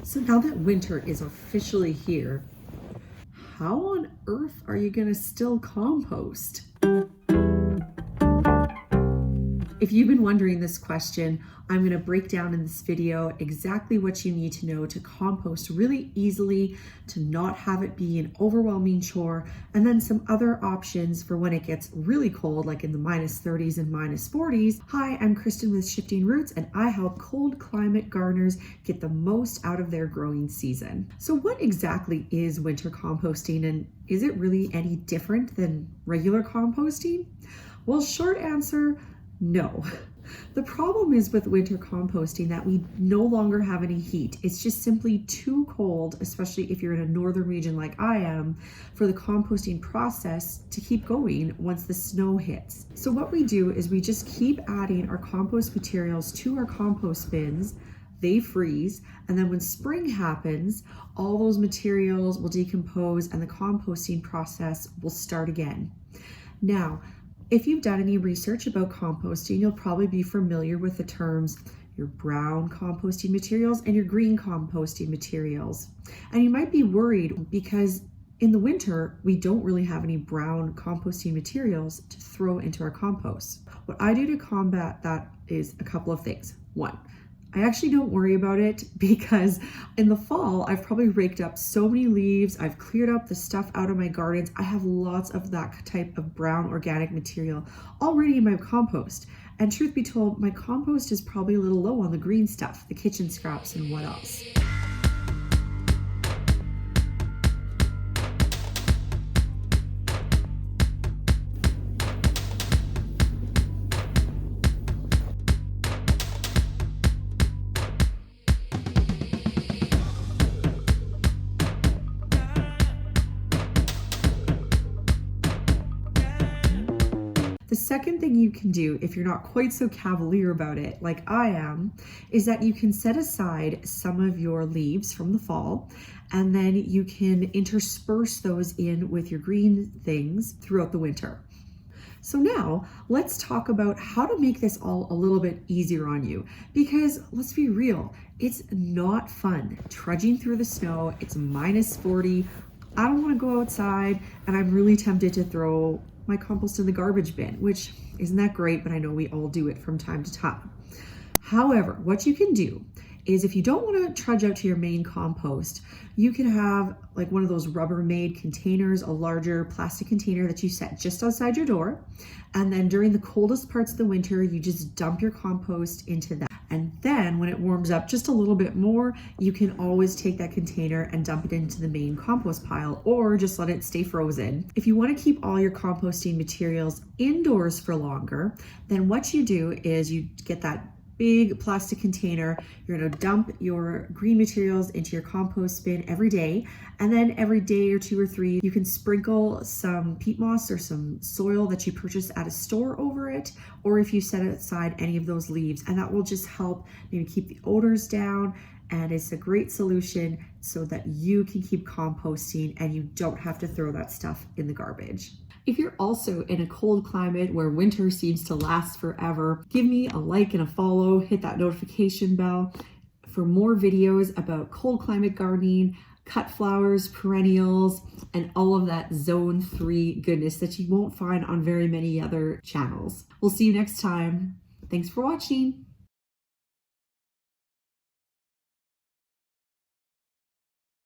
So now that winter is officially here, how on earth are you gonna still compost? If you've been wondering this question, I'm going to break down in this video exactly what you need to know to compost really easily, to not have it be an overwhelming chore, and then some other options for when it gets really cold, like in the -30s and -40s. Hi, I'm Kristen with Shifting Roots, and I help cold climate gardeners get the most out of their growing season. So what exactly is winter composting, and is it really any different than regular composting? Well, short answer, no. The problem is with winter composting that we no longer have any heat. It's just simply too cold, especially if you're in a northern region like I am, for the composting process to keep going once the snow hits. So what we do is we just keep adding our compost materials to our compost bins. They freeze, and then when spring happens, all those materials will decompose and the composting process will start again. Now, if you've done any research about composting, you'll probably be familiar with the terms your brown composting materials and your green composting materials. And you might be worried because in the winter, we don't really have any brown composting materials to throw into our compost. What I do to combat that is a couple of things. One, I actually don't worry about it because in the fall, I've probably raked up so many leaves. I've cleared up the stuff out of my gardens. I have lots of that type of brown organic material already in my compost. And truth be told, my compost is probably a little low on the green stuff, the kitchen scraps and what else. The second thing you can do, if you're not quite so cavalier about it like I am, is that you can set aside some of your leaves from the fall, and then you can intersperse those in with your green things throughout the winter. So now let's talk about how to make this all a little bit easier on you, because let's be real, it's not fun trudging through the snow. It's -40. I don't want to go outside, and I'm really tempted to throw my compost in the garbage bin, which isn't that great, but I know we all do it from time to time. However, what you can do is if you don't want to trudge out to your main compost, you can have like one of those Rubbermaid containers, a larger plastic container that you set just outside your door. And then during the coldest parts of the winter, you just dump your compost into that. And then when it warms up just a little bit more, you can always take that container and dump it into the main compost pile, or just let it stay frozen. If you want to keep all your composting materials indoors for longer, then what you do is you get that big plastic container. You're going to dump your green materials into your compost bin every day. And then every day or 2 or 3, you can sprinkle some peat moss or some soil that you purchase at a store over it, or if you set aside any of those leaves, and that will just help maybe keep the odors down. And it's a great solution so that you can keep composting and you don't have to throw that stuff in the garbage. If you're also in a cold climate where winter seems to last forever, give me a like and a follow, hit that notification bell for more videos about cold climate gardening, cut flowers, perennials, and all of that zone 3 goodness that you won't find on very many other channels. We'll see you next time. Thanks for watching.